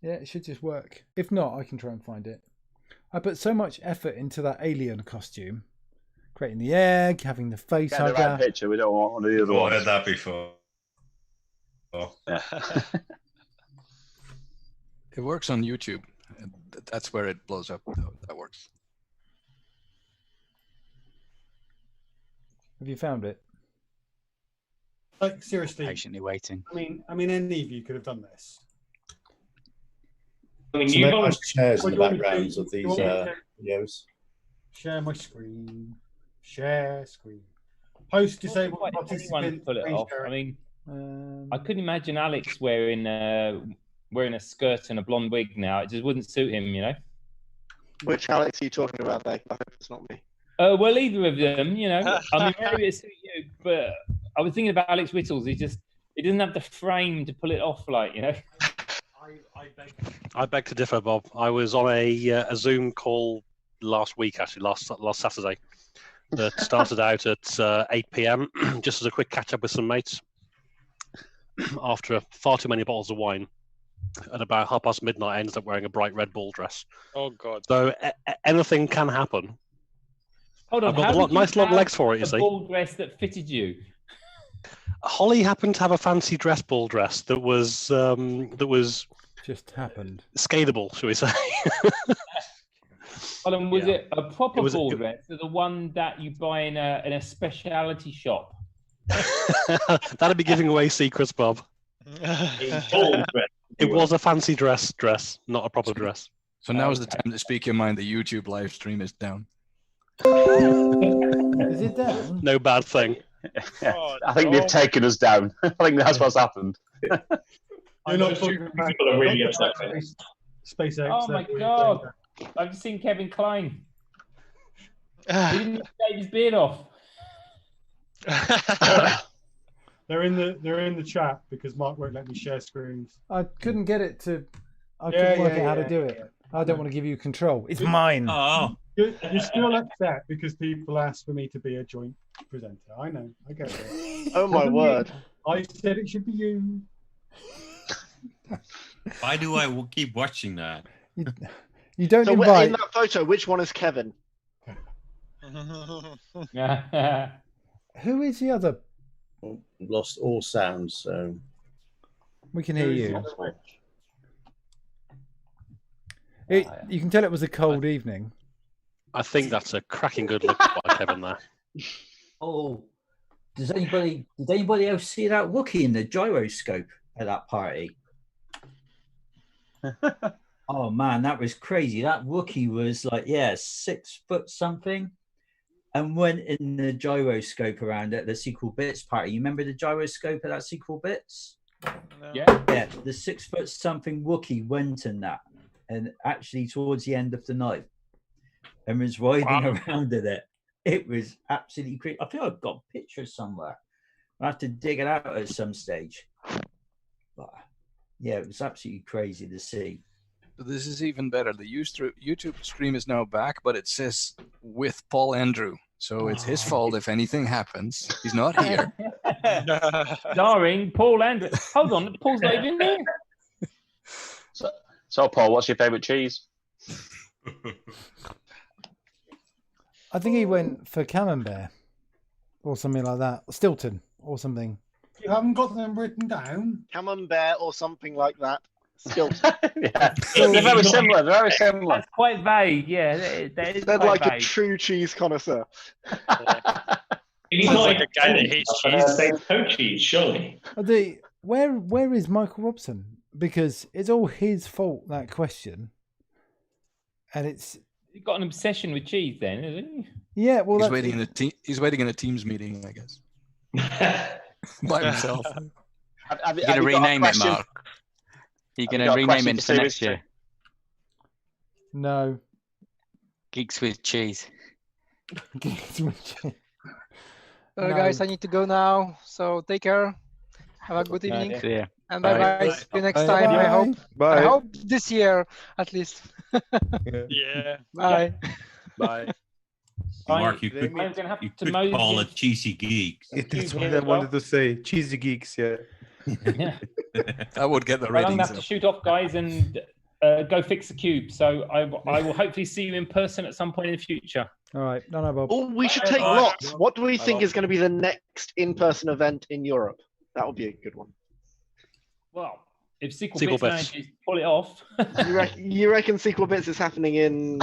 Yeah, it should just work. If not, I can try and find it. I put so much effort into that alien costume. Creating the egg, having the face Get the hugger. right picture. We don't want one of the other I've ones. heard that before. Yeah. It works on YouTube. That's where it blows up. That works. Have you found it? Like seriously, Patiently waiting. I mean, any of you could have done this. I mean, So you've make only nice chairs in the What do you want me to backgrounds do? of these You want me to- videos. Share my screen. Share screen. Post disabled Anyone participant. pull it screen off. sharing. I mean, I couldn't imagine Alex wearing a skirt and a blonde wig now. It just wouldn't suit him, you know. Which Alex are you talking about there? I hope it's not me. Well, either of them, you know. I mean, maybe it suit you, but I was thinking about Alex Whittles. He doesn't have the frame to pull it off, like, you know. I beg to differ, Bob. I was on a Zoom call last week, actually, last Saturday, that started out at 8 p.m. just as a quick catch up with some mates after far too many bottles of wine. At about midnight, I ended up wearing a bright red ball dress. Oh God! So anything can happen. Hold on, I've got nice long legs for it. You see, a ball dress that fitted you. Holly happened to have a fancy dress ball dress that was just happened skateable, shall we say? Hold on, was it a proper ball it- dress, or the one that you buy in a speciality shop? That'd be giving away secrets, Bob. It was a fancy dress, not a proper dress. So now is the time to speak your mind. The YouTube live stream is down. Is it down? No bad thing. I think they've taken us down. I think that's what's happened. You're not talking about people are really upset with this. SpaceX. Oh my God! I've just seen Kevin Klein. He didn't shave his beard off. They're in the chat because Mark won't let me share screens. I couldn't get it to. I couldn't work out how to do it. I don't want to give you control. It's mine. Oh, You're still upset because people asked for me to be a joint presenter. I know. I get it. Oh my word! I said it should be you. why do I keep watching that? You don't So invite. in that photo, which one is Kevin? Who is the other? Well, lost all sounds, so We can hear you. You can tell it was a cold evening. I think that's a cracking good look by Kevin there. Oh, did anybody else see that Wookiee in the gyroscope at that party? Oh man, that was crazy. That Wookiee was like, 6 foot something, and went in the gyroscope around at the Sequel Bits party. You remember the gyroscope at that Sequel Bits? No. Yeah. The 6 foot something Wookiee went in that, and actually towards the end of the night, and was riding around in it. It was absolutely crazy. I think I've got pictures somewhere. I have to dig it out at some stage. But yeah, it was absolutely crazy to see. But this is even better. The YouTube stream is now back, but it says with Paul Andrew. So it's his fault if anything happens. He's not here. Starring Paul Andrew. Hold on, Paul's not even there. So, Paul, what's your favourite cheese? I think he went for Camembert or something like that. Stilton or something. You haven't got them written down? Camembert or something like that. Still, Yeah, they're very similar. They're very similar. That's quite vague, yeah. That is they're quite like a vague. true cheese connoisseur. He's Sounds not like a guy that hates cheese. They coat cheese, surely. Where is Michael Robson? Because it's all his fault, that question. And it's He's got an obsession with cheese, then, isn't he? yeah. Well, He's waiting in a Teams meeting, I guess, by himself. Have You're going to you got a rename it, question? Mark. You're Have going you to got a rename question it for for next Sue? year. No. Geeks with cheese. Guys, I need to go now. So take care. Have a good evening. See ya. And bye bye. See you next time. Bye. I hope. Bye. I hope this year at least. Yeah. Bye. Bye. Mark, you I'm gonna have could to mow call this- it Cheesy Geeks. It is That's what I wanted to say. Cheesy Geeks, yeah. Yeah. That would get the Well, I'm ratings gonna have to up. shoot off, guys, and go fix the cube. So I will hopefully see you in person at some point in the future. All right. No, Bob. Oh, we should take Bye. lots. What do we Bye, think Bob. is going to be the next in-person event in Europe? That would be a good one. Well, if Sequel Sequel Bits Bits. manages to pull it off. You reckon Sequel Bits is happening in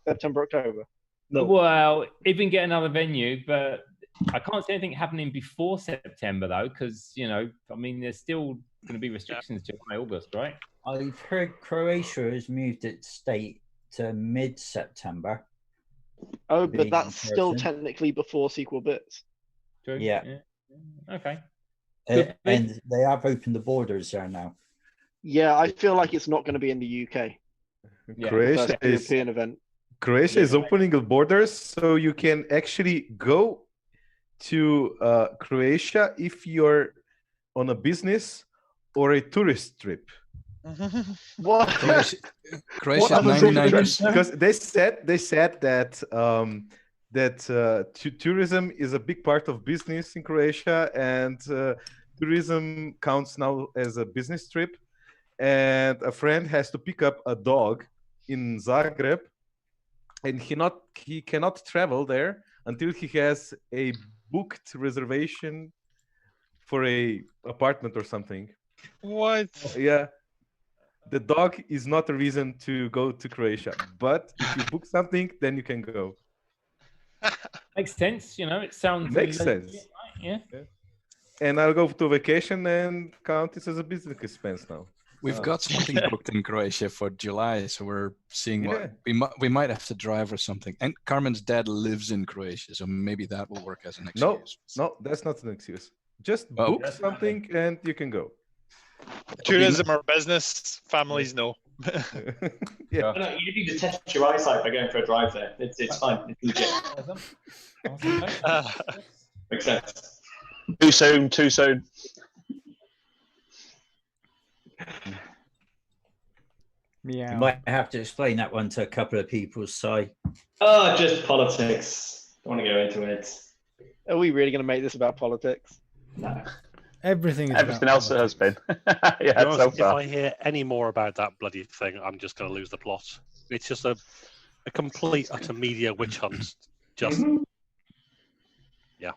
September, October? Well, if we can get another venue, but I can't see anything happening before September though, because I mean, there's still going to be restrictions July, August, right? I've heard Croatia has moved its date to mid-September. Oh, but Being that's in still person. technically before Sequel Bits. True. Yeah. Okay. And they have opened the borders there now. Yeah, I feel like it's not going to be in the UK. Yeah. First Croatia is European event. Croatia is opening the borders, so you can actually go to Croatia if you're on a business or a tourist trip. What? Croatia What was it? 99%. Because they said that tourism is a big part of business in Croatia, and tourism counts now as a business trip. And a friend has to pick up a dog in Zagreb, and he cannot travel there until he has a booked reservation for a apartment or something. What? Yeah. The dog is not a reason to go to Croatia, but if you book something, then you can go. Makes sense, it sounds Makes legit, sense. right? Yeah. And I'll go to vacation and count this as a business expense now. We've got something booked in Croatia for July, so we're seeing Yeah. what we might have to drive or something. And Carmen's dad lives in Croatia, so maybe that will work as an excuse. No, that's not an excuse. Just Oh. book something and you can go. Tourism or business, families know. Yeah. No, you need to test your eyesight by going for a drive there. It's fine. It's legit. Makes sense. Too soon, too soon. Meow. You might have to explain that one to a couple of people, Si. Oh, just politics. Don't want to go into it. Are we really going to make this about politics? No. Everything is Everything about else has been. Yeah, To be honest, so if far. I hear any more about that bloody thing, I'm just going to lose the plot. It's just a complete, utter media witch hunt. Just, yeah.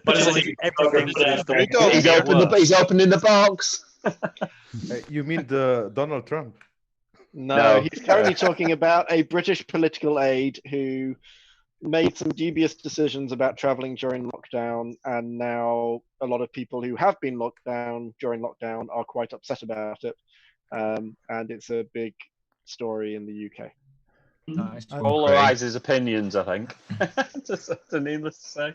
Basically, everything that is going He's opening the box. You mean the Donald Trump? No, he's currently talking about a British political aide who made some dubious decisions about traveling during lockdown, and now a lot of people who have been locked down during lockdown are quite upset about it. And it's a big story in the UK. Nice. Polarizes opinions, I think. Just needless to say.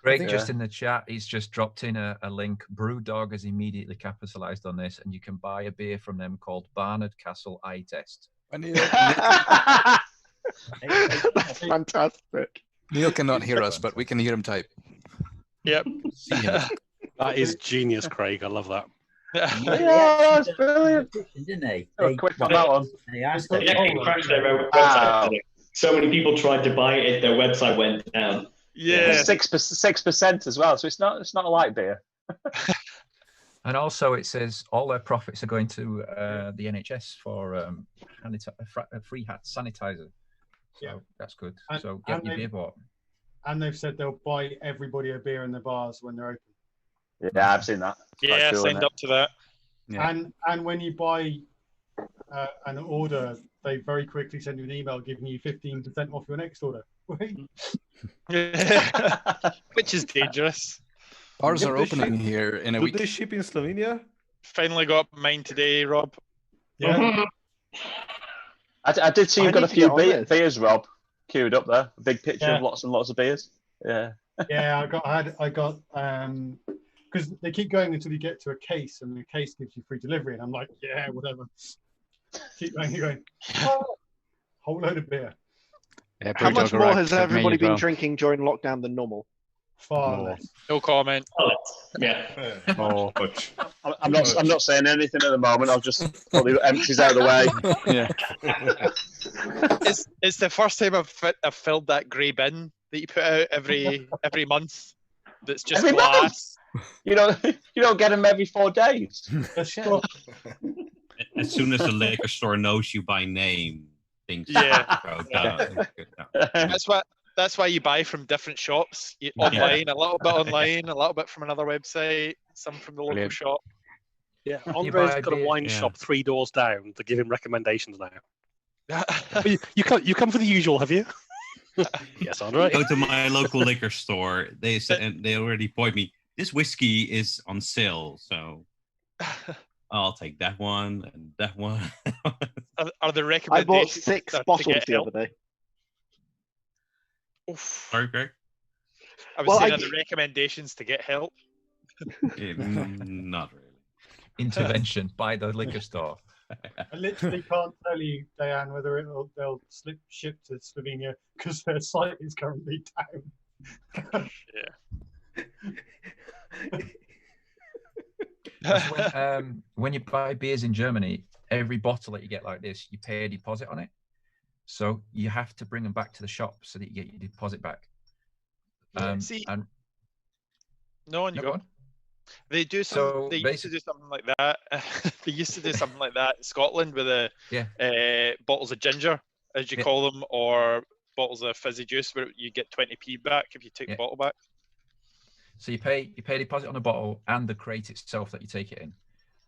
Greg, Yeah. just in the chat, he's just dropped in a link. Brewdog has immediately capitalized on this, and you can buy a beer from them called Barnard Castle Eye Test. That's fantastic. Neil cannot hear us, but we can hear him type. Yep. That is genius, Craig. I love that. Yeah, that's brilliant. Didn't they? They were quick on that one. They asked It it. actually crashed their website. So many people tried to buy it, their website went down. Yeah. 6% as well, so it's not a light beer. And also, it says all their profits are going to the NHS for free hat sanitizer. So Yeah. that's good. And- So get and your they- beer bought. And they've said they'll buy everybody a beer in the bars when they're open. Yeah, I've seen that. It's quite Yeah, cool, signed isn't up to that. Yeah. And when you buy an order, they very quickly send you an email giving you 15% off your next order. Which is dangerous. Bars Yeah, are they opening ship- here in a Do week. they ship in Slovenia? Finally got mine today, Rob. Yeah. I did see I you've got a need to few get on this. beers, Rob, queued up there. A big picture Yeah. of lots and lots of beers. Yeah. Yeah, I got because they keep going until you get to a case, and the case gives you free delivery, and I'm like, yeah, whatever. Keep going. Whole load of beer. Yeah, How much Brewdog more arrived has at me everybody as been well. drinking during lockdown than normal? Far More. less. No comment. Yeah. Oh, I'm not saying anything at the moment. I'll just pull the empties out of the way. Yeah. It's the first time I've filled that grey bin that you put out every month. That's just Every glass. You don't get them every 4 days. As soon as the liquor store knows you by name, things Yeah. go down. That's why you buy from different shops online. A little bit online, a little bit from another website, some from the local shop. Yeah, Andre's got a wine shop 3 doors down to give him recommendations now. you come for the usual, have you? Yes, Andre. Go to my local liquor store. They said, and they already point me. This whiskey is on sale, so I'll take that one and that one. Are the I recommendations? bought 6 bottles the other day. Sorry, Greg. I was saying, are the recommendations to get help? Not really. Intervention by the liquor store. I literally can't tell you, Diane, whether they'll ship to Slovenia because their site is currently down. When you buy beers in Germany, every bottle that you get like this, you pay a deposit on it. So you have to bring them back to the shop so that you get your deposit back. See, and no one you go go. on. They do some. They used to do something like that. They used to do something like that in Scotland with bottles of ginger, as you call them, or bottles of fizzy juice, where you get 20p back if you take the bottle back. So you pay a deposit on the bottle and the crate itself that you take it in.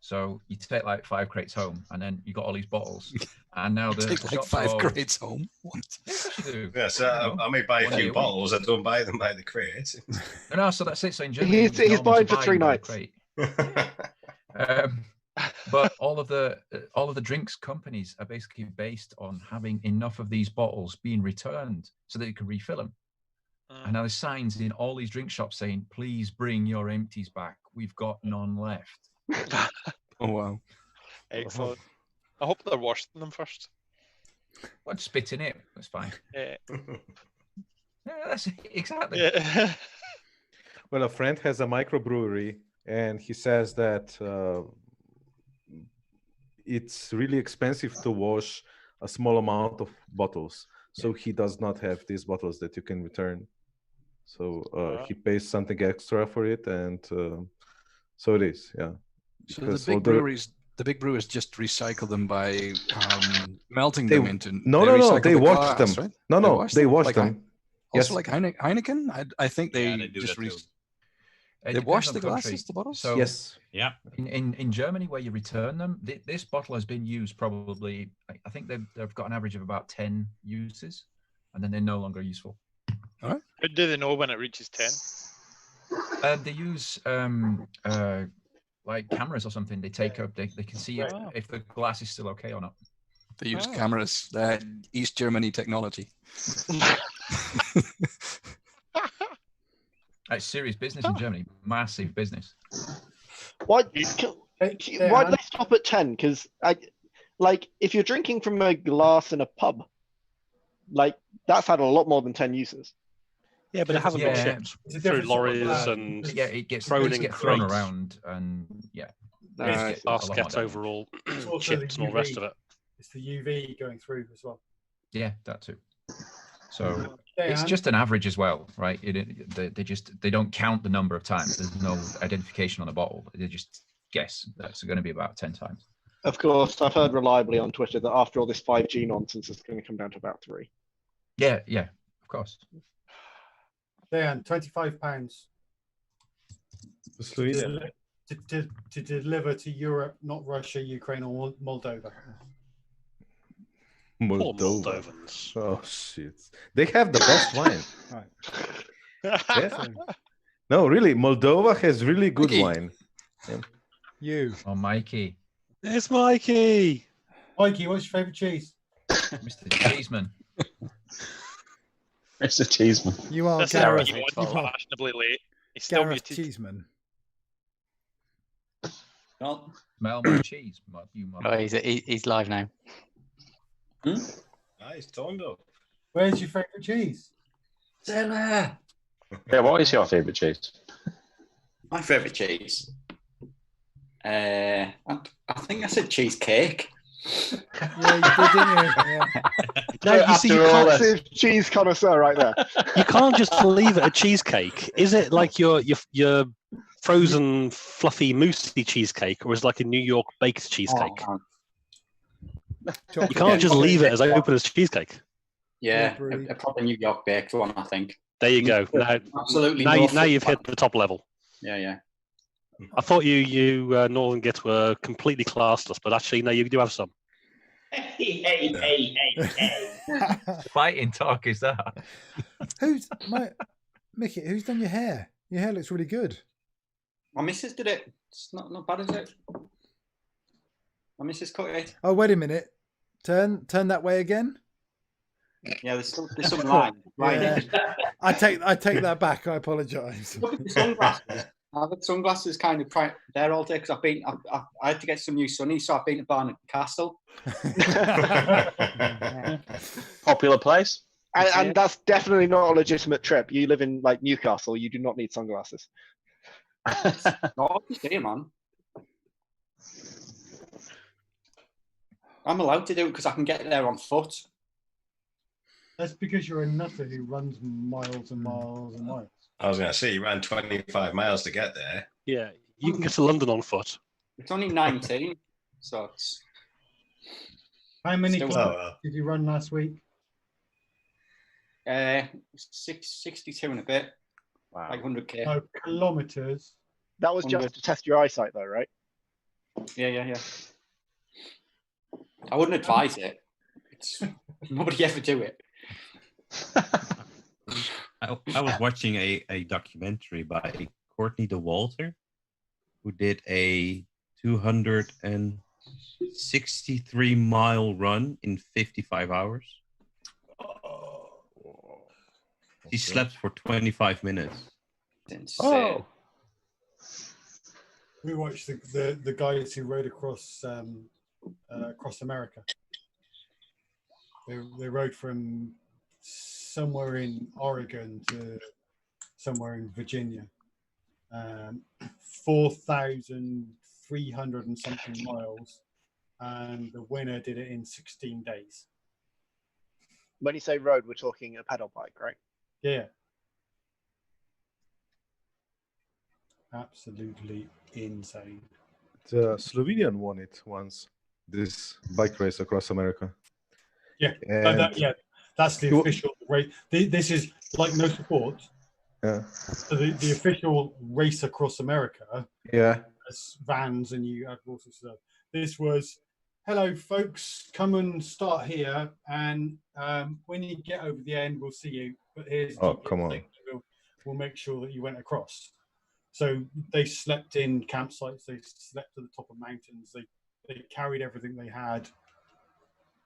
So you take like 5 crates home, and then you got all these bottles. And now the Take like shops 5 are all- crates home. What? Yeah, so I may buy a One day few a bottles. I don't buy them by the crate. No, so that's it. So in Germany, He's it's normal buying to for buy 3 them by the nights. crate. But all of the drinks companies are basically based on having enough of these bottles being returned so that you can refill them. And now there's signs in all these drink shops saying, "Please bring your empties back. We've got none left." Oh wow! Excellent. I hope they're washing them first. I'd spit in it. That's fine. Yeah. Yeah, that's exactly. Yeah. Well, a friend has a microbrewery, and he says that it's really expensive to wash a small amount of bottles. So he does not have these bottles that you can return. So he pays something extra for it, and so it is, yeah. So Because the big brewers just recycle them by melting They- them into. No, they no, no, recycle they the wash glass, them. right? No, no, they wash Like them. Also, Yes. like Heineken, I think they they do just that too. they depends wash on the country. glasses, the bottles. So Yes. Yeah. in Germany, where you return them, this bottle has been used probably. I think they've got an average of about 10 uses, and then they're no longer useful. How do they know when it reaches 10? They use like cameras or something. They take up. They can see if the glass is still okay or not. They use cameras. East Germany technology. It's serious business in Germany. Massive business. Why do they stop at 10? Because if you're drinking from a glass in a pub, like that's had a lot more than 10 uses. Yeah, but it hasn't been shipped through lorries and it gets thrown things in get thrown crates. around, and things get a lot more Baskets damage. overall, It's also chips the and all the rest of UV. it. It's the UV going through as well. Yeah, that too. So Yeah, it's and- just an average as well, right? They don't count the number of times. There's no identification on the bottle. They just guess that's going to be about 10 times. Of course, I've heard reliably on Twitter that after all this 5G nonsense, it's going to come down to about 3. Yeah, of course. Dan, £25 Slovenia. to deliver to Europe, not Russia, Ukraine, or Moldova. Moldova. Moldovans. Oh shit! They have the best wine. Yeah. No, really, Moldova has really good Mikey. wine. Yeah. You. Oh, Mikey. It's Mikey. Mikey, what's your favourite cheese? Mr. Cheeseman. Mr. Cheeseman. You are This Gareth. is you won fashionably late. He's still Gareth muted. Cheeseman. Smell my cheese, you mother. Oh, he's live now. Nice, toned up. Where's your favourite cheese? Stella. Yeah, what is your favourite cheese? My favourite cheese. I think I said cheesecake. Yeah, you did, didn't you? Yeah. No, you see, you can't, Massive cheese connoisseur right there. you can't just leave it a cheesecake. Is it like your frozen, fluffy, moussey cheesecake, or is it like a New York baked cheesecake? Oh, you can't just leave it as open as cheesecake. Yeah, a proper New York baked one, I think. There you go. Now, Absolutely. now you've hit the top level. Yeah. I thought you Northern Gits were completely classless, but actually, no, you do have some. Hey. Fighting talk is that? Mickey? Who's done your hair? Your hair looks really good. My missus did it. It's not bad, is it? My missus cut it. Oh, wait a minute. Turn that way again. Yeah, there's some line. Yeah. I take that back. I apologise. Look at the sunglasses. I've had sunglasses kind of there all day because I had to get some new sunnies, so I've been to Barnard Castle. Popular place. And that's definitely not a legitimate trip. You live in like Newcastle. You do not need sunglasses. Not obviously, man. I'm allowed to do it because I can get there on foot. That's because you're a nutter who runs miles and miles and miles. I was going to say, you ran 25 miles to get there. Yeah, you can get to London on foot. It's only 19, so it's... How many kilometers did you run last week? 62 and a bit. Wow. Like 100k. No, kilometers. That was just to test your eyesight, though, right? Yeah. I wouldn't advise it. Nobody ever do it. I was watching a documentary by Courtney DeWalter, who did a 263-mile run in 55 hours. She slept for 25 minutes. Insane. We watched the guys who rode across America. They rode from somewhere in Oregon to somewhere in Virginia. 4,300 and something miles, and the winner did it in 16 days. When you say road, we're talking a pedal bike, right? Yeah. Absolutely insane. The Slovenian won it once, this bike race across America. Yeah, And that's the official race. This is like no support. Yeah. So the official race across America. Yeah. Has vans and you had all sorts of stuff. This was, hello folks, come and start here, and when you get over the end, we'll see you. But here's come on. We'll make sure that you went across. So they slept in campsites. They slept at the top of mountains. They carried everything they had.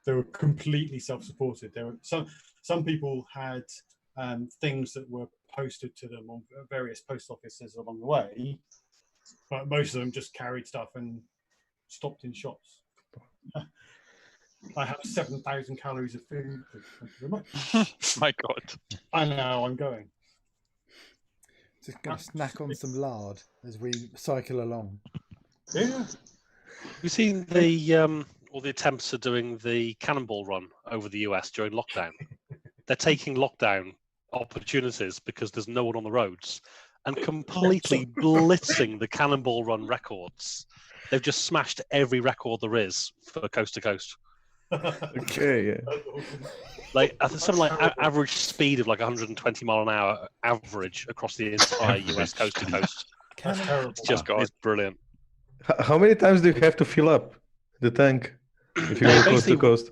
They were completely self-supported. There were some people had things that were posted to them on various post offices along the way, but most of them just carried stuff and stopped in shops. I have 7,000 calories of food. Thank you very much. My God. I know, I'm going. Just going to snack on some lard as we cycle along. Yeah. You've seen the all the attempts of doing the cannonball run over the US during lockdown. They're taking lockdown opportunities because there's no one on the roads and completely blitzing the cannonball run records. They've just smashed every record there is for coast to coast. Okay, yeah. Like I think something like average speed of like 120 mile an hour average across the entire US coast to coast. It's just it's brilliant. How many times do you have to fill up the tank if you go coast to coast?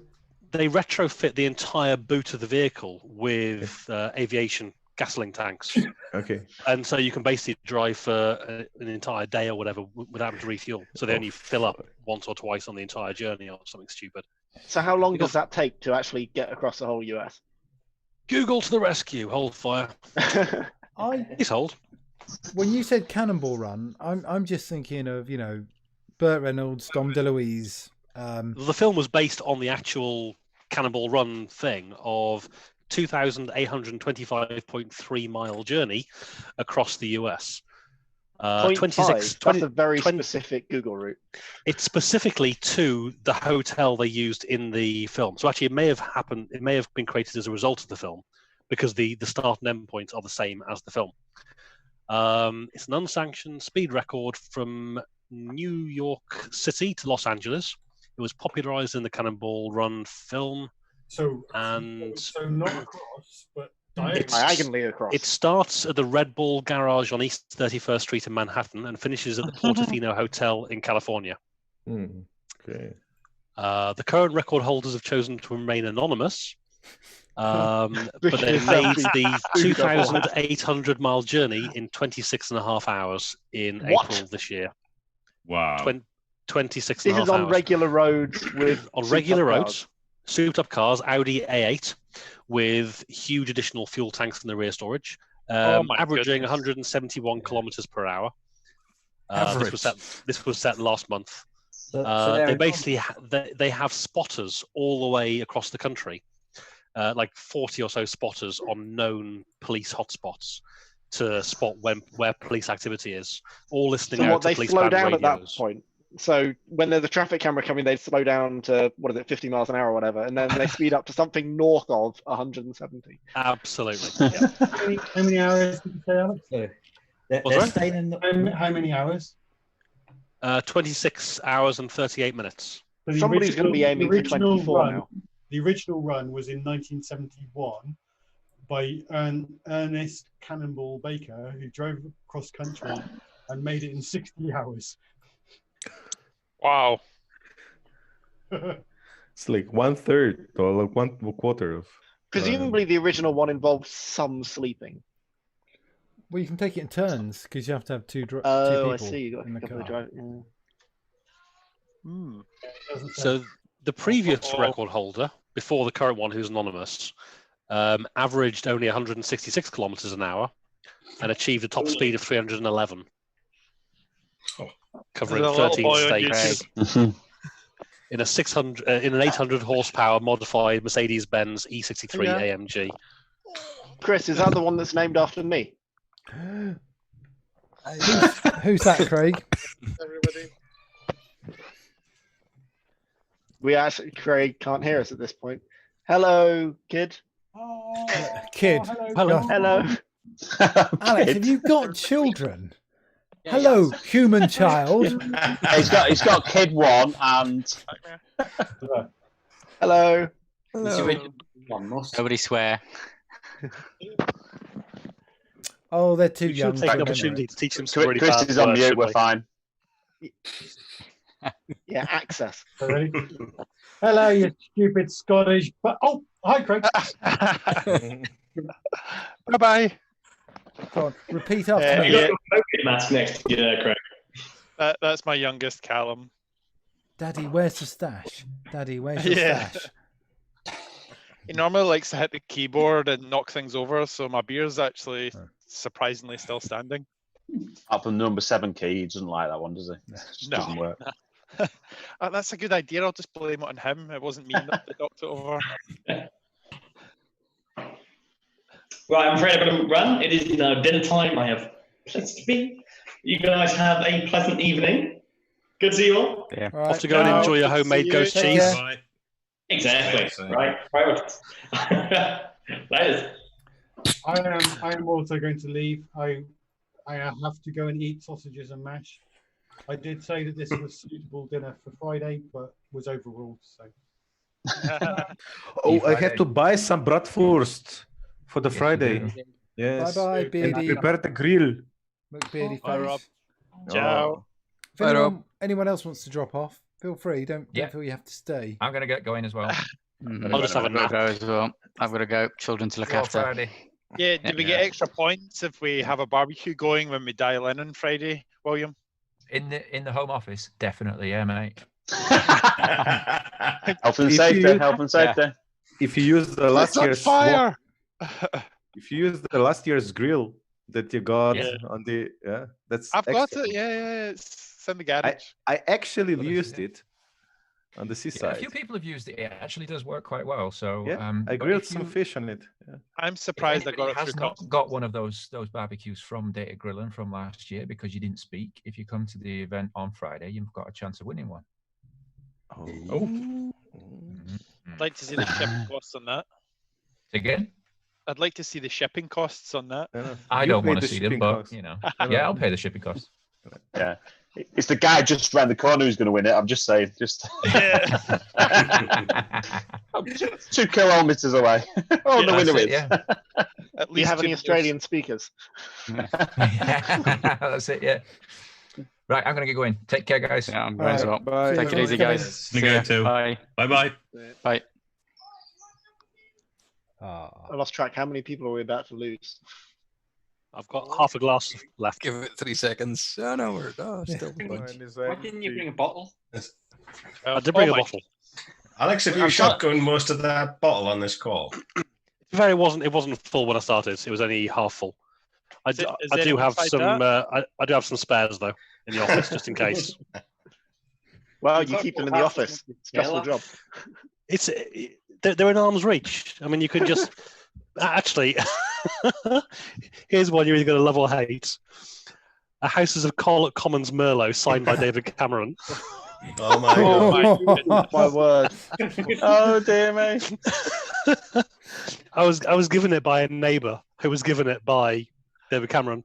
They retrofit the entire boot of the vehicle with aviation gasoline tanks. Okay. And so you can basically drive for an entire day or whatever without having to refuel. So they only fill up once or twice on the entire journey or something stupid. So how long does that take to actually get across the whole US? Google to the rescue, hold fire. Please hold. When you said Cannonball Run, I'm just thinking of, Burt Reynolds, Dom DeLuise. The film was based on the actual Cannonball Run thing of 2,825.3 mile journey across the US. 26. That's a very specific Google route. It's specifically to the hotel they used in the film. So actually, it may have happened. It may have been created as a result of the film, because the start and end points are the same as the film. It's an unsanctioned speed record from New York City to Los Angeles. It was popularized in the Cannonball Run film. So not across, but diagonally across. It starts at the Red Bull Garage on East 31st Street in Manhattan and finishes at the Portofino Hotel in California. Okay. The current record holders have chosen to remain anonymous, but they made the 2,800-mile journey in 26.5 hours in April this year. Wow. 26 This and a is half on hours. regular roads with On regular roads, souped-up cars, Audi A8, with huge additional fuel tanks in the rear storage, averaging 171 kilometers per hour. This was set last month. They basically they have spotters all the way across the country, like 40 or so spotters on known police hotspots to spot where police activity is, all listening out to police band down radios. at that point. So when there's a traffic camera coming, they slow down to 50 miles an hour or whatever, and then they speed up to something north of 170. Absolutely. Yeah. How many hours did you say, Alex? They're staying in How many hours? 26 hours and 38 minutes. So Somebody's going to be aiming for 24 now. The original run was in 1971 by Ernest Cannonball Baker, who drove across country and made it in 60 hours. Wow. It's like 1/3 or like 1/4 of. Presumably, the original one involved some sleeping. Well, you can take it in turns because you have to have two people I see. You got in a the couple of car. So the previous record holder, before the current one, who's anonymous, averaged only 166 kilometers an hour and achieved a top speed of 311, covering 13 states. In an 800 horsepower modified Mercedes-Benz E63 AMG. Chris, is that the one that's named after me? Who's that, Craig? Everybody. Craig can't hear us at this point. Hello, kid. Kid. Hello. Hello. Alex, have you got children? Hello, human child. He's got kid one and. Hello. Nobody swear. Oh, they're too We young. should take the anyway. opportunity to teach them some really Chris bad is on words, mute. shouldn't We're we? fine. Yeah, access. Ready? Hello, you stupid Scottish. But hi, Craig. Bye bye. Go on, repeat after me. You got a COVID mask next to you there, Craig. That's my youngest, Callum. Daddy, where's the stash? Daddy, where's your stash? He normally likes to hit the keyboard and knock things over, so my beer's actually surprisingly still standing. Up from number 7 key, he doesn't like that one, does he? It just doesn't work. That's a good idea. I'll just blame it on him. It wasn't me that knocked it over. Right, I'm afraid I've got to run. It is now dinner time. I have places to be. You guys have a pleasant evening. Good to see you all. Yeah. Off to go and enjoy your homemade ghost cheese. Exactly. Right. Later. I am also going to leave. I have to go and eat sausages and mash. I did say that this was suitable dinner for Friday, but was overruled. So. Oh, I had to buy some bratwurst for the Friday. Yes. Bye-bye, And Beardy. prepare the grill. Beardy Bye, Rob. face. Ciao. If anyone else wants to drop off, feel free. Don't feel you have to stay. I'm going to get going as well. I'll just have a nap. As well. I've got to go. Children to look after. Friday. Yeah, do we get extra points if we have a barbecue going when we dial in on Friday, William? In the home office, definitely, yeah, mate. Health and safety. Health and safety. If you use the last year's fire. If you use the last year's grill that you got Yeah. on the that's I've got extra. it. Yeah. It's in the garage. I actually used it on the Yeah, seaside. a few people have used it. It actually does work quite well. So Yeah, but I grilled if some you- fish on it. Yeah. I'm surprised I got it has through not customs. got one of those barbecues from Data Grilling from last year because you didn't speak. If you come to the event on Friday, you've got a chance of winning one. I'd like to see the chip cost on that. Again? I'd like to see the shipping costs on that. I don't want to see them, but you know, yeah, I'll pay the shipping costs. Yeah, it's the guy just around the corner who's going to win it. I'm just saying, just 2 kilometers away. The winner wins. Yeah. At Do you have any Australian speakers? That's it. Yeah. Right, I'm gonna get going. Take care, guys. Yeah, I'm going as well. Bye. Take it easy, guys. You go too. Bye. Bye. Bye. I lost track. How many people are we about to lose? I've got half a glass left. Give it 3 seconds. Oh no, we're still a bunch. Why didn't you bring a bottle? I did bring a bottle. Alex, have you shotgunned most of that bottle on this call? It wasn't full when I started. It was only half full. I do have some. I do have some spares though in the office just in case. Well, you keep them in the office. Stressful job. They're in arm's reach. I mean, you could just actually. Here's one you're either going to love or hate. A Houses of Commons Merlot signed by David Cameron. Oh my god! My word! Oh dear me! I was given it by a neighbour who was given it by David Cameron,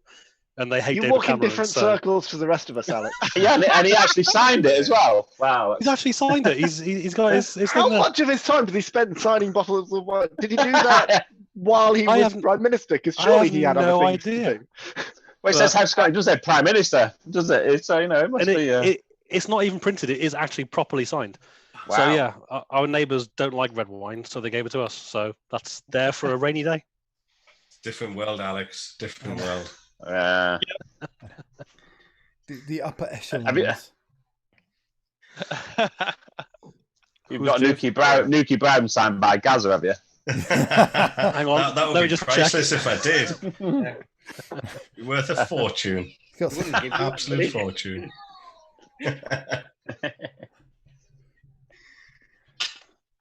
and they hate You David walk Cameron. in different circles to the rest of us, Alex. Yeah, and he actually signed it as well. Wow! He's actually signed it. He's got his How thing there. much of his time did he spend signing bottles of wine? Did he do that while he was Prime Minister? Because surely he had other things to do. Well, it says House Scotland. It does say Prime Minister, does it? It's it must be. It's not even printed. It is actually properly signed. Wow. So yeah, our neighbours don't like red wine, so they gave it to us. So that's there for a rainy day. Different world, Alex. Different world. The upper echelons. You've got Nuki Brown signed by Gaza, have you? Hang on, that would be priceless if I did. Be worth a fortune. Absolute fortune.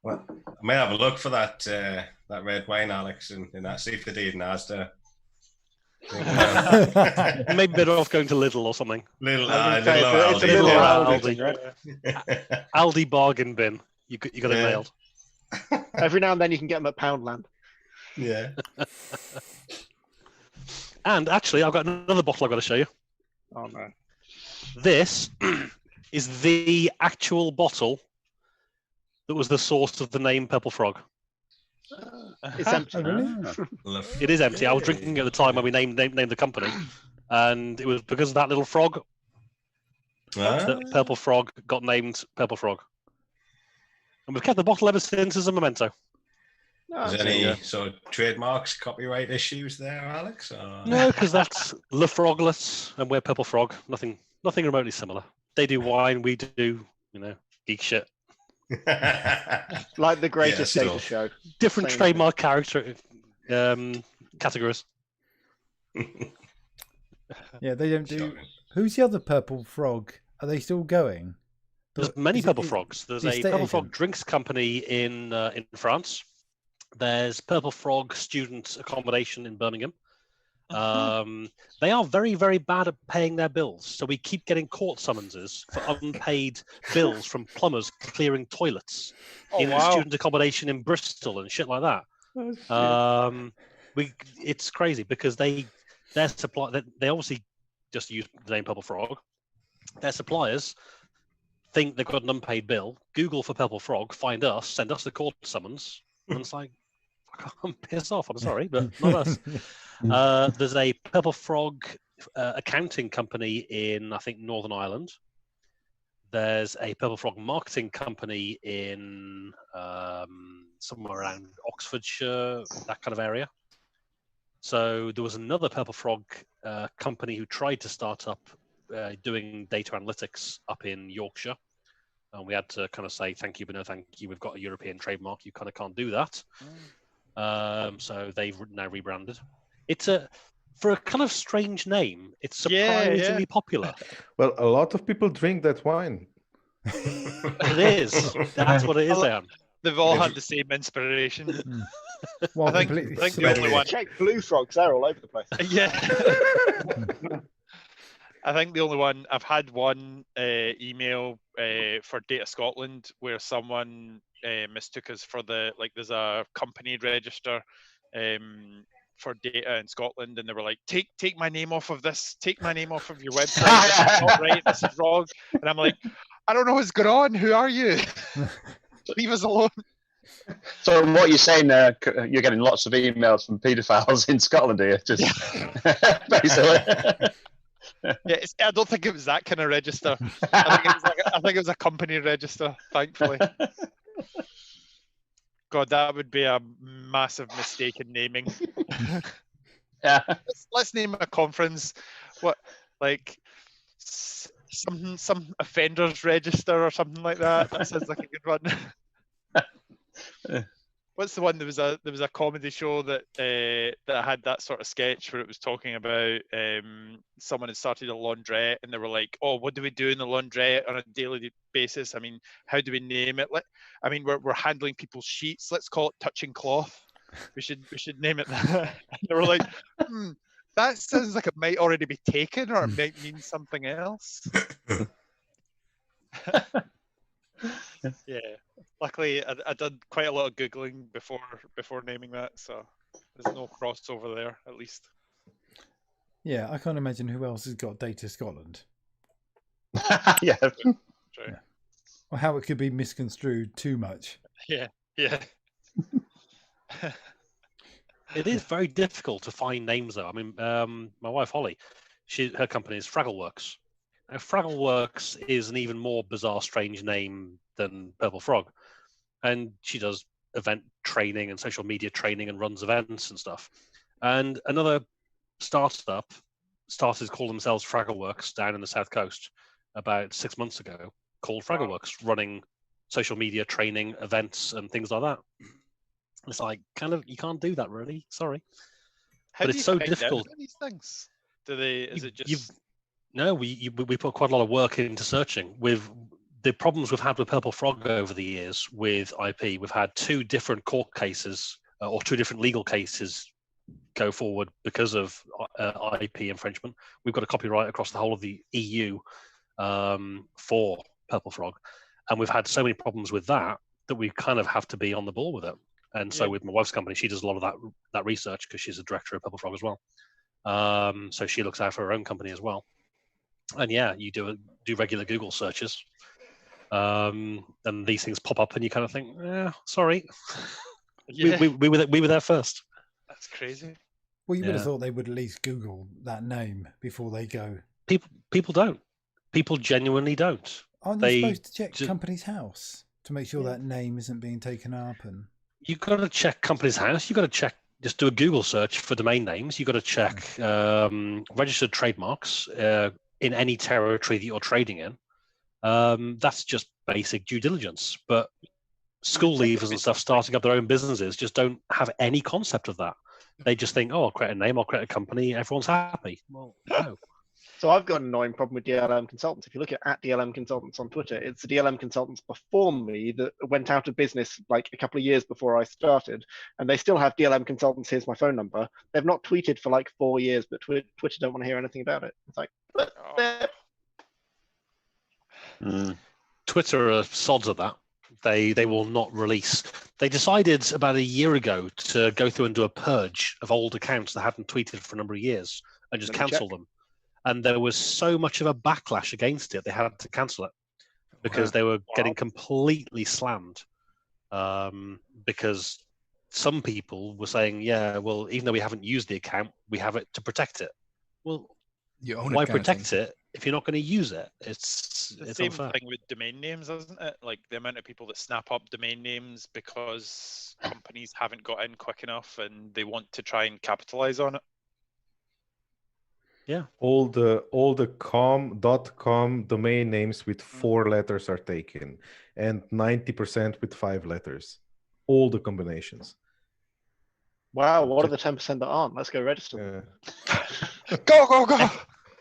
Well, I may have a look for that red wine, Alex, and that. See if they did in Asda. Maybe better off going to Lidl or something. Aldi bargain bin. You got it nailed. Every now and then you can get them at Poundland. Yeah. And actually, I've got another bottle I've got to show you. Oh no! This is the actual bottle that was the source of the name Purple Frog. It's empty. It is empty. I was drinking at the time when we named the company, and it was because of that little frog that Purple Frog got named Purple Frog. And we've kept the bottle ever since as a memento. Is there any sort of trademarks, copyright issues there, Alex? Or... No, because that's Le Froglets, and we're Purple Frog. Nothing remotely similar. They do wine, we do, geek shit. Like the greatest data show. Different trademark character categories. Yeah, they don't do. Who's the other Purple Frog? Are they still going? There's many Purple Frogs. There's a Purple Frog drinks company in France. There's Purple Frog student accommodation in Birmingham. They are very, very bad at paying their bills. So we keep getting court summonses for unpaid bills from plumbers clearing toilets in student accommodation in Bristol and shit like that. It's crazy because they obviously just use the name Purple Frog. Their suppliers think they've got an unpaid bill, Google for Purple Frog, find us, send us the court summons, and it's like, piss off, I'm sorry, but not us. There's a Purple Frog accounting company in, I think, Northern Ireland. There's a Purple Frog marketing company in somewhere around Oxfordshire, that kind of area. So there was another Purple Frog company who tried to start up doing data analytics up in Yorkshire. And we had to kind of say, thank you, but no thank you. We've got a European trademark. You kind of can't do that. So they've now rebranded. It's for a kind of strange name. It's surprisingly popular. Well, a lot of people drink that wine. It is. That's what it is, Dan. They've all had the same inspiration. Well, I think the only one. Check blue frogs; they're all over the place. Yeah. I think the only one I've had one email for Data Scotland where someone mistook us for there's a company register for data in Scotland, and they were like, take my name off of this, take my name off of your website. This is not right. This is wrong. And I'm like, I don't know what's going on. Who are you? Leave us alone. So what you're saying there, you're getting lots of emails from paedophiles in Scotland here, just basically. Yeah, I don't think it was that kind of register. I think it was a company register, thankfully. God, that would be a massive mistake in naming. Yeah. Let's name a conference. What, like some offenders register or something like that? That sounds like a good one. What's the one? There was a comedy show that had that sort of sketch where it was talking about someone had started a laundrette, and they were like, "Oh, what do we do in the laundrette on a daily basis? I mean, how do we name it? We're handling people's sheets. Let's call it touching cloth. We should name it that." And they were like, that sounds like it might already be taken, or it might mean something else. Yeah. Luckily, I did quite a lot of Googling before naming that, so there's no crossover there, at least. Yeah, I can't imagine who else has got Data Scotland. Yeah. True. Yeah. Or how it could be misconstrued too much. Yeah. It is very difficult to find names, though. I mean, my wife Holly, her company is Fraggleworks. Now, Fraggleworks is an even more bizarre, strange name than Purple Frog, and she does event training and social media training and runs events and stuff. And another startup started to call themselves Fraggleworks down in the South Coast about 6 months ago, called Fraggleworks, running social media training events and things like that. It's like, you can't do that, really. Sorry. But it's so difficult. These things? Is it just? No, we put quite a lot of work into searching. With the problems we've had with Purple Frog over the years with IP, we've had 2 different court cases or 2 different legal cases go forward because of IP infringement. We've got a copyright across the whole of the EU for Purple Frog, and we've had so many problems with that we kind of have to be on the ball with it. And so with my wife's company, she does a lot of that research because she's a director of Purple Frog as well. So she looks out for her own company as well. And yeah, you do regular Google searches, and these things pop up, and you kind of think, sorry, we were there first. That's crazy. Well, you would have thought they would at least Google that name before they go. People don't. People genuinely don't. Aren't they supposed to check Company's House to make sure that name isn't being taken up? And you've got to check Company's House. You've got to check. Just do a Google search for domain names. You've got to check registered trademarks in any territory that you're trading in. That's just basic due diligence. But school leavers and stuff starting up their own businesses just don't have any concept of that. They just think, I'll create a name, I'll create a company, everyone's happy. Well, no. So I've got an annoying problem with DLM Consultants. If you look at DLM Consultants on Twitter, it's the DLM Consultants before me that went out of business like a couple of years before I started, and they still have DLM Consultants. Here's my phone number. They've not tweeted for like 4 years, but Twitter don't want to hear anything about it. It's like, Twitter are sods at that. They will not release. They decided about a year ago to go through and do a purge of old accounts that hadn't tweeted for a number of years and just cancel them. And there was so much of a backlash against it, they had to cancel it because they were getting completely slammed. Because some people were saying, well, even though we haven't used the account, we have it to protect it. Well, why protect it if you're not going to use it? It's the same thing with domain names, isn't it? Like the amount of people that snap up domain names because companies haven't got in quick enough and they want to try and capitalize on it. Yeah. All the .com domain names with 4 letters are taken, and 90% with 5 letters. All the combinations. Wow, what are the 10% that aren't? Let's go register. Go!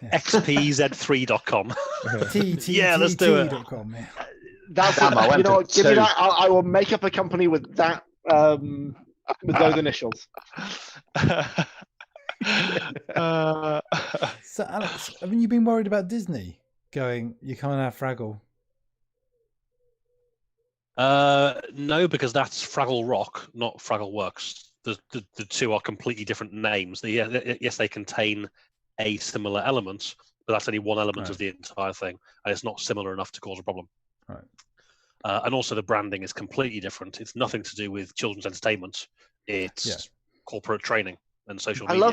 XPZ3.com. Yeah, let's do it. That's give me that. I will make up a company with that with those initials. So, Alex, haven't you been worried about Disney going, you can't have Fraggle? No, because that's Fraggle Rock, not Fraggle Works. the two are completely different names. Yes, they contain a similar element, but that's only one element of the entire thing, and it's not similar enough to cause a problem. Right. And also the branding is completely different. It's nothing to do with children's entertainment. It's corporate training and social media.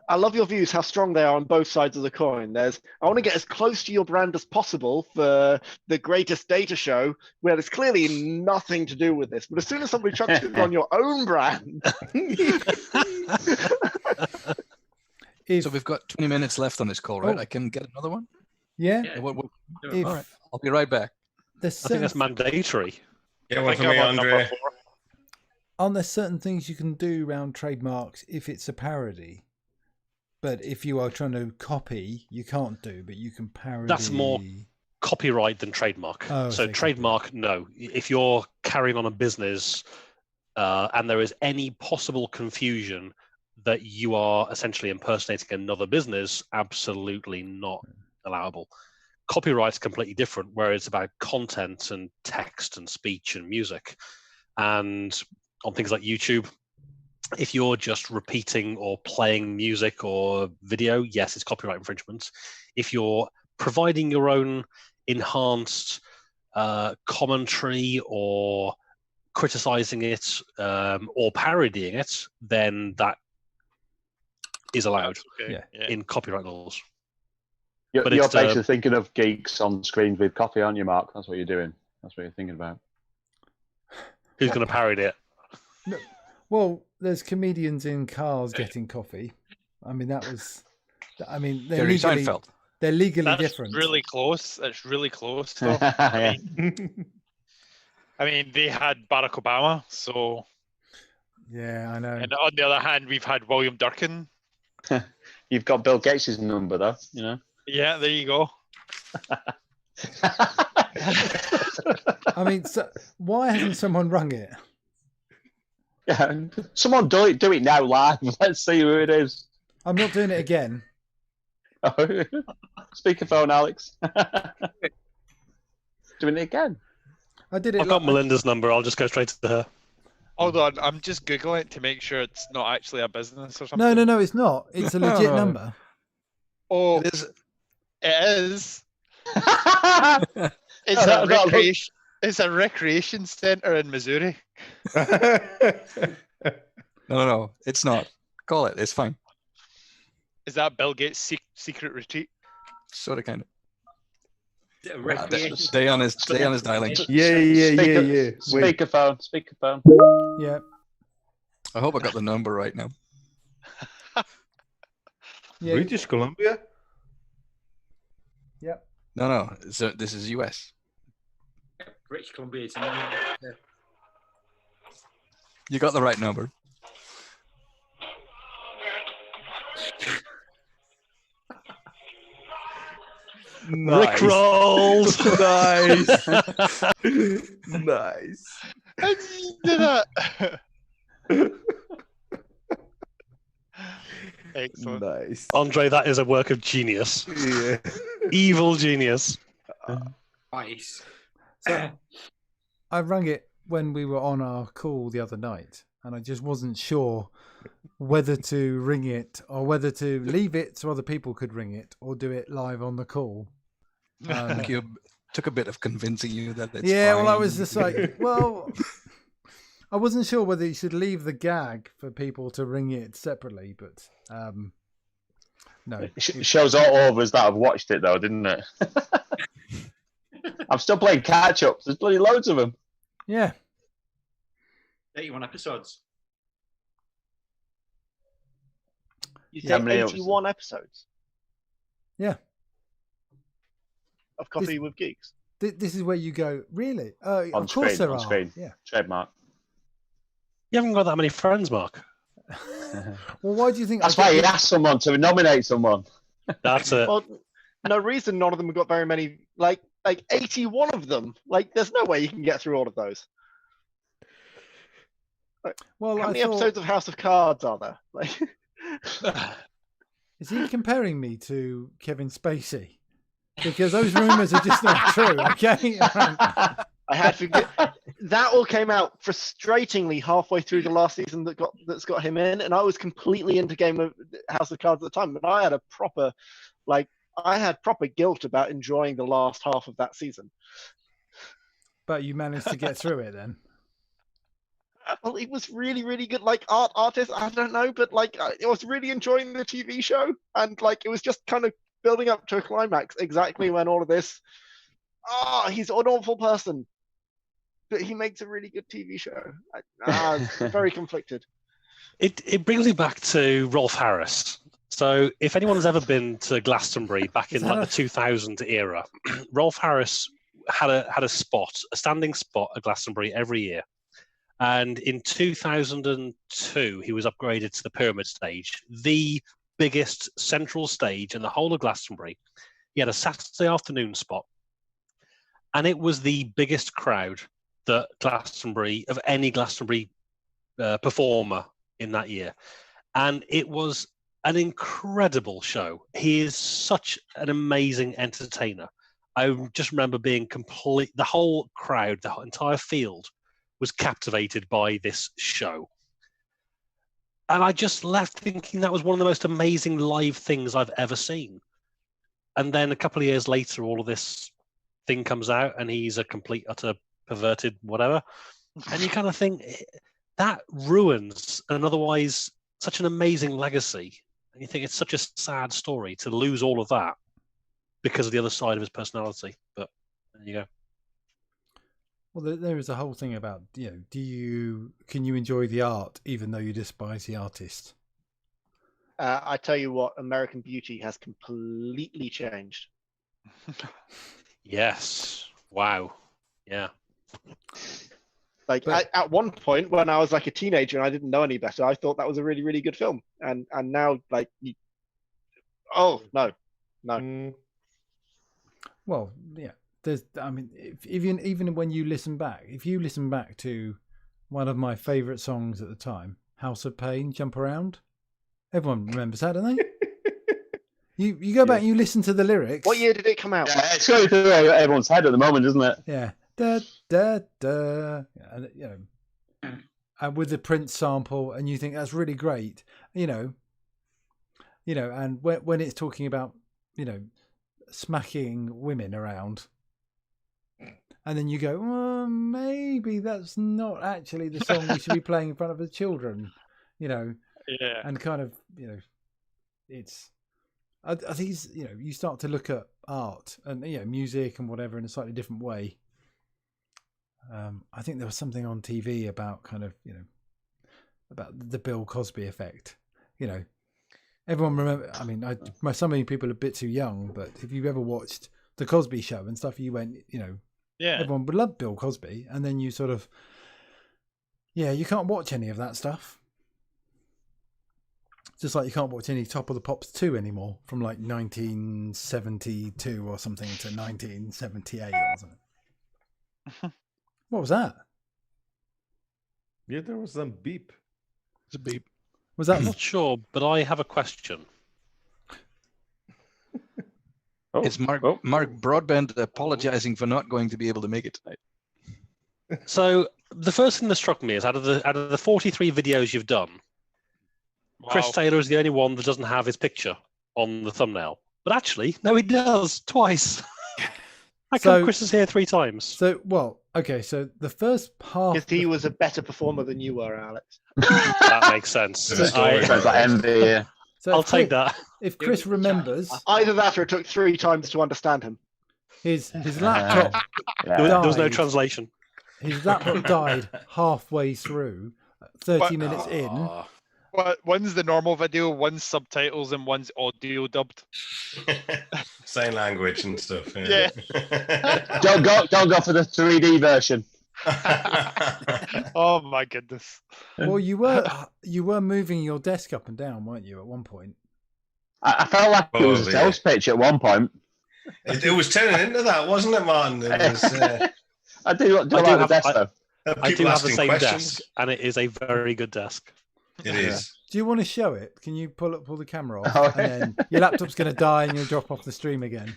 I love your views, how strong they are on both sides of the coin. I want to get as close to your brand as possible for the greatest data show, where there's clearly nothing to do with this. But as soon as somebody chucks it on your own brand. So we've got 20 minutes left on this call, right? I can get another one? Yeah. All right. I'll be right back. I think that's mandatory. Yeah, one for me, Andre. Aren't there certain things you can do around trademarks if it's a parody? But if you are trying to copy, you can't do, but you can parody. That's more copyright than trademark. So trademark, no. If you're carrying on a business and there is any possible confusion that you are essentially impersonating another business, absolutely not allowable. Copyright's completely different, where it's about content and text and speech and music. And on things like YouTube, if you're just repeating or playing music or video, yes, it's copyright infringement. If you're providing your own enhanced commentary or criticizing it or parodying it, then that is allowed in copyright laws. You're basically thinking of Geeks on screens with coffee, aren't you, Mark? That's what you're doing. That's what you're thinking about. Who's going to parody it? No, well, there's comedians in cars getting coffee. I mean, that was. I mean, they're legally different. Really close. That's really close. Though. I mean, they had Barack Obama, so. Yeah, I know. And on the other hand, we've had William Durkin. You've got Bill Gates' number, though. You know. Yeah, there you go. I mean, why hasn't someone rung it? Yeah, someone do it now live. Let's see who it is. I'm not doing it again. Speakerphone, Alex. Doing it again. I did it. I've got Melinda's number. I'll just go straight to her. Hold on, I'm just googling it to make sure it's not actually a business or something. No, it's not. It's a legit number. Oh, it is. It's a recreation center in Missouri. No, it's not. Call it. It's fine. Is that Bill Gates' secret retreat? Sort of, kind of. Stay on his dialing. Yeah. Speakerphone. Yeah. I hope I got the number right now. British Columbia? Yep. No. So this is US. British Columbia. You got the right number. Rick rolls. Nice. Nice. I just did that. Excellent. Nice. Andre, that is a work of genius. Yeah. Evil genius. Nice. So I rang it when we were on our call the other night, and I just wasn't sure whether to ring it or whether to leave it so other people could ring it or do it live on the call. Took a bit of convincing you that it's yeah, fine. well, I was just like, well, I wasn't sure whether you should leave the gag for people to ring it separately, but no. It shows all of us that have watched it, though, didn't it? I'm still playing catch up. There's bloody loads of them. Yeah. 81 episodes. You said 81 episodes? Yeah. Of Coffee with Geeks? This is where you go, really? On of course screen, there on are. screen. Yeah. Trademark. You haven't got that many friends, Mark. Well, why do you think... That's why you asked someone to nominate someone. That's it. Well, no reason none of them have got very many, like 81 of them. Like, there's no way you can get through all of those. Like, well, how many episodes of House of Cards are there? Like, is he comparing me to Kevin Spacey? Because those rumours are just not true, okay? I had that all came out frustratingly halfway through the last season that's got him in, and I was completely into Game of House of Cards at the time, and I had proper guilt about enjoying the last half of that season. But you managed to get through it then. Well, it was really, really good. Like artist, I don't know, but like I was really enjoying the TV show, and like it was just kind of building up to a climax exactly when all of this. He's an awful person, but he makes a really good TV show. Very conflicted. It brings me back to Rolf Harris. So if anyone's ever been to Glastonbury back in like the 2000 era, Rolf Harris had a standing spot at Glastonbury every year. And in 2002, he was upgraded to the Pyramid stage, the biggest central stage in the whole of Glastonbury. He had a Saturday afternoon spot, and it was the biggest crowd that of any Glastonbury performer in that year. And it was an incredible show. He is such an amazing entertainer. I just remember being the whole crowd, the entire field was captivated by this show. And I just left thinking that was one of the most amazing live things I've ever seen. And then a couple of years later, all of this thing comes out and he's a complete, utter perverted whatever. And you kind of think that ruins an otherwise such an amazing legacy. And you think it's such a sad story to lose all of that because of the other side of his personality. But there you go. Well, there is a whole thing about, can you enjoy the art even though you despise the artist? I tell you what, American Beauty has completely changed. Yes. Wow. Yeah. Like at one point when I was like a teenager and I didn't know any better, I thought that was a really, really good film. And now like, no. Well, yeah. Even when you listen back, if you listen back to one of my favourite songs at the time, House of Pain, Jump Around, everyone remembers that, don't they? you go back and you listen to the lyrics. What year did it come out? Yeah, it's going through everyone's head at the moment, isn't it? Yeah. Da, da, da. And, and with the Prince sample, and you think that's really great, and when it's talking about, smacking women around, and then you go, well, maybe that's not actually the song we should be playing in front of the children, Yeah. And kind of, it's, I think it's, you start to look at art and, music and whatever in a slightly different way. I think there was something on TV about kind of, about the Bill Cosby effect, Everyone remember, some people are a bit too young, but if you've ever watched The Cosby Show and stuff, you went, everyone would love Bill Cosby. And then you sort of, you can't watch any of that stuff. Just like you can't watch any Top of the Pops 2 anymore from like 1972 or something to 1978 or something. What was that? Yeah, there was some beep. It's a beep. Was that? I'm not sure, but I have a question. It's Mark Broadbent apologizing for not going to be able to make it tonight. So the first thing that struck me is out of the 43 videos you've done, Chris Taylor is the only one that doesn't have his picture on the thumbnail. But actually, no, he does twice. How come Chris is here 3 times? So, so the first half... Because he was a better performer than you were, Alex. That makes sense. I'll take that. If Chris remembers... Either that or it took 3 times to understand him. His laptop There was no translation. His laptop died halfway through, 30 minutes in. One's the normal video, one's subtitles, and one's audio dubbed. Same language and stuff. Yeah. Don't go for the 3D version. Oh my goodness. Well, you were moving your desk up and down, weren't you, at one point? I felt like it was a sales pitch at one point. It was turning into that, wasn't it, Martin? It was, I do like the desk, though. I do have the same desk, and it is a very good desk. It is. Do you want to show it? Can you pull the camera off, and then your laptop's going to die, and you'll drop off the stream again?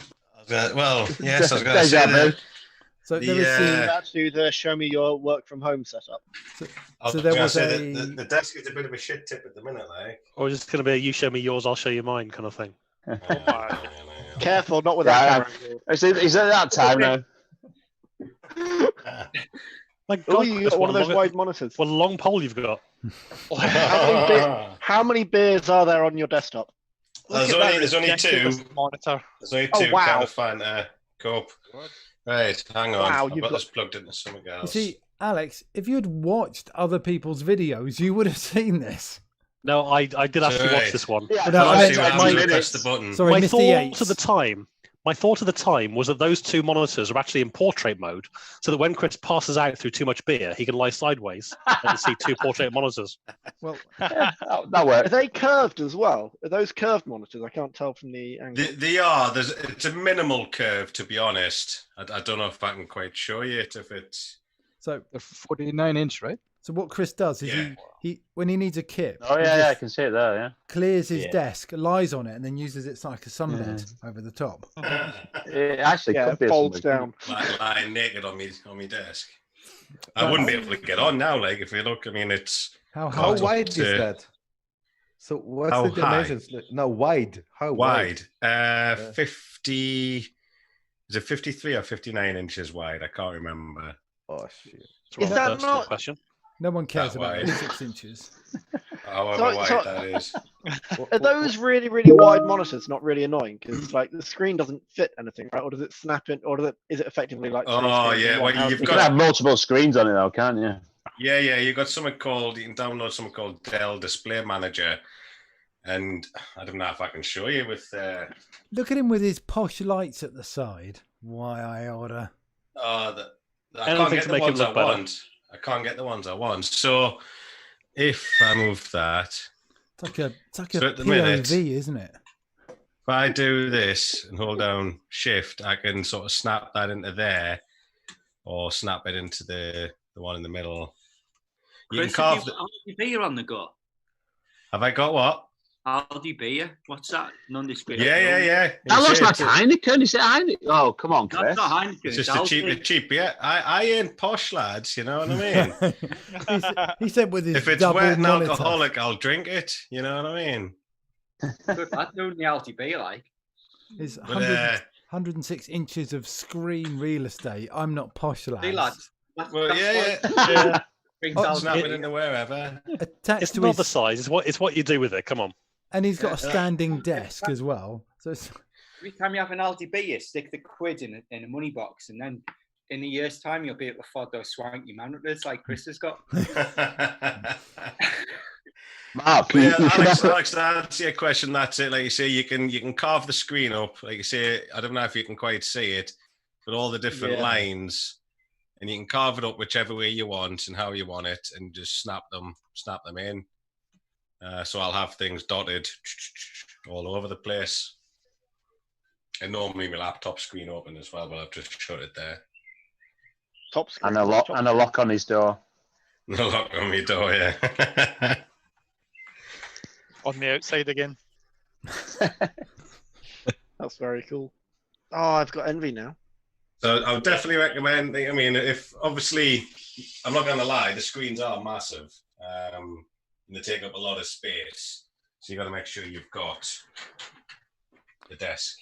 Well, yes, I was going to say that. So there is That's the show me your work from home setup. So there was the desk is a bit of a shit tip at the minute, like. Or is it going to be a you show me yours, I'll show you mine kind of thing? Careful, not with that. Is it that time now? My Oh, God, you Chris, got one of what a those wide monitors. What a long pole you've got. How many beers are there on your desktop? There's only two. Monitor. There's only Oh, two. wow. Kind of fun. Cope. Right, hang on. Wow, I've you've got got- this plugged into something You else. see, Alex, if you had watched other people's videos, you would have seen this. No, I did actually watch this one. Yeah, But no, I meant- press the button. Sorry, my Mr. thought Yates. at the time was that those two monitors are actually in portrait mode, so that when Chris passes out through too much beer, he can lie sideways and see two portrait monitors. Well, that works. Are they curved as well? Are those curved monitors? I can't tell from the angle. They are. It's a minimal curve, to be honest. I don't know if I can quite show you it. If it's So They're 49-inch, right? So what Chris does is he when he needs a kip, Oh he yeah, just I can see it there. Yeah. clears his Yeah. desk, lies on it, and then uses it like a sunbed over the top. It actually could be folds something. down. lying naked on my desk. I wouldn't be able to get on now. Like if you look, I mean, it's How How wide is that? So what's How the dimensions? No, wide. How wide? wide? 50. Is it 53 or 59 inches wide? I can't remember. Oh shit! Is that not? Question? No one cares That about wide. 6 inches. However wide that is. Are those really, really wide monitors not really annoying? Because like the screen doesn't fit anything, right? Or does it snap in? Or is it effectively like? three Oh screens in yeah, one? well you've You got can have multiple screens on it though, can't you? Yeah, you got something called. You can download something called Dell Display Manager, and I don't know if I can show you with. Look at him with his posh lights at the side. Why I order? I Anything can't get to the make it ones I look better. want. I can't get the ones I want. So if I move that, It's like a So at the POV, minute- isn't it? if I do this and hold down Shift, I can sort of snap that into there, or snap it into the one in the middle. You Chris, can carve. Aldi beer on the go. Have I got what? Aldi beer. What's that? Non-discrete. Yeah. That looks like It's a- Heineken. Is it Heineken? Oh, come on, Chris. That's not Heineken. It's It's just a Aldi. cheap beer. I ain't posh, lads. You know what I mean? He said with his If it's double wet and monitor. alcoholic, I'll drink it. You know what I mean? Good, that's doing the Aldi beer like. His But, 106 inches of screen real estate. I'm not posh, lads. See, lads. Well, yeah. Brings Oh, Aldi Snap it beer. into wherever. Attached It's to not his, the size. It's what you do with it. Come on. and he's got a standing desk as well. So it's, Every time you have an Aldi beer, stick the quid in a money box, and then in a year's time, you'll be able to afford those swanky monitors like Chris has got. Mark, But yeah, you should Alex, have- Alex, to answer your question, that's it. Like you say, you can carve the screen up. Like you say, I don't know if you can quite see it, but all the different Yeah. lines, and you can carve it up whichever way you want and how you want it, and just snap them in. So I'll have things dotted all over the place. And normally my laptop screen open as well, but I've just shut it there. Top screen. and a lock on his door. No lock on my door, yeah. On the outside again. That's very cool. Oh, I've got envy now. So I would definitely recommend. I mean, if obviously, I'm not going to lie, the screens are massive, and they take up a lot of space. So you got to make sure you've got the desk.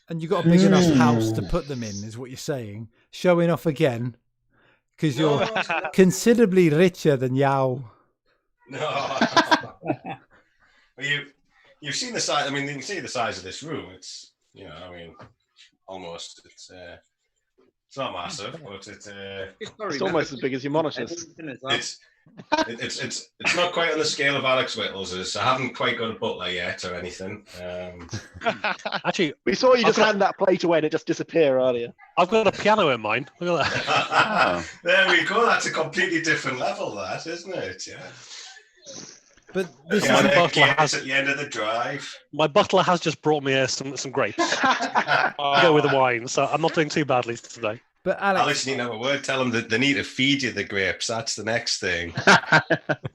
and you've got a big enough house to put them in, is what you're saying. Showing off again, because you're considerably richer than Yao. No. Well, you've seen the size. I mean, you can see the size of this room. It's I mean, almost. It's not massive, but It's almost as big as your monitors. It's not quite on the scale of Alex Whittles'. I haven't quite got a butler yet or anything. Actually, We saw you just hand that plate away and it just disappear earlier. I've got a piano in mine. Look at that. There we go. That's a completely different level, that isn't it? Yeah. But this My is butler has at the end of the drive. My butler has just brought me some grapes. Go with the wine, so I'm not doing too badly today. But Alex, you need to have a word. Tell them that they need to feed you the grapes. That's the next thing.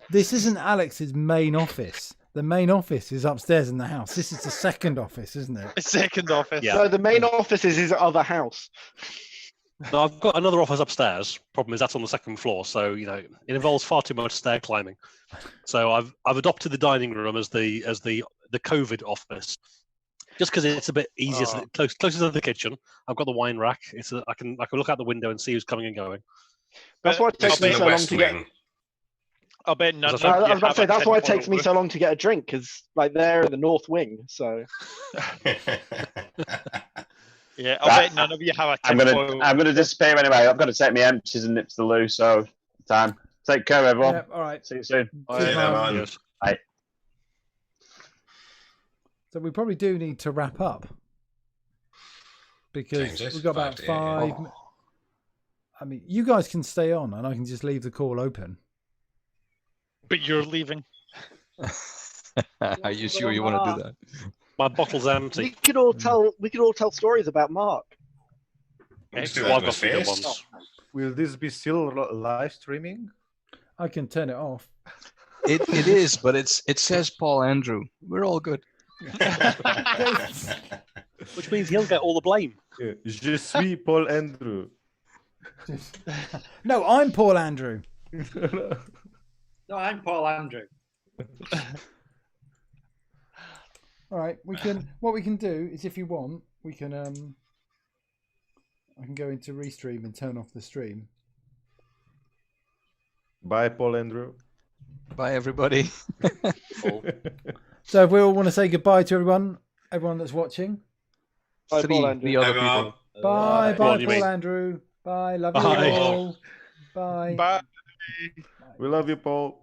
this isn't Alex's main office. The main office is upstairs in the house. This is the second office, isn't it? The second office. So the main office is his other house. No, I've got another office upstairs. Problem is that's on the second floor, so it involves far too much stair climbing. So I've adopted the dining room as the COVID office, just because it's a bit easier, closer to the kitchen. I've got the wine rack. I can look out the window and see who's coming and going. That's why it takes me so long to get. I'll bet none of I was about to say have that's a why it takes me tinfoil so long to get a drink, because like they're in the north wing. So yeah, I'll bet none of you have a I'm gonna disappear anyway. I've got to take my empties and nip to the loo. So time. Take care, everyone. Yeah, all right. See you soon. Cheers, man. Yes. Bye. So we probably do need to wrap up because Changes. we've got about 5 to 8, five. yeah. I mean, you guys can stay on, and I can just leave the call open. But you're leaving. Are you sure you want to do that? My bottle's empty. we could all tell stories about Mark. Let's do Well, that I've with got bigger face. ones. Will this be still live streaming? I can turn it off. It is, but it says Paul Andrew. We're all good. Which means he'll get all the blame. Yeah. Je suis Paul Andrew. No, I'm Paul Andrew. No, I'm Paul Andrew. All right, what we can do is, if you want, we can I can go into restream and turn off the stream. Bye, Paul Andrew. Bye, everybody. So if we all want to say goodbye to everyone that's watching. Bye, Three, Paul Andrew. the other people. Bye, Paul, you Paul mean? Andrew. Bye, love Bye. you all. Bye. Bye. We love you, Paul.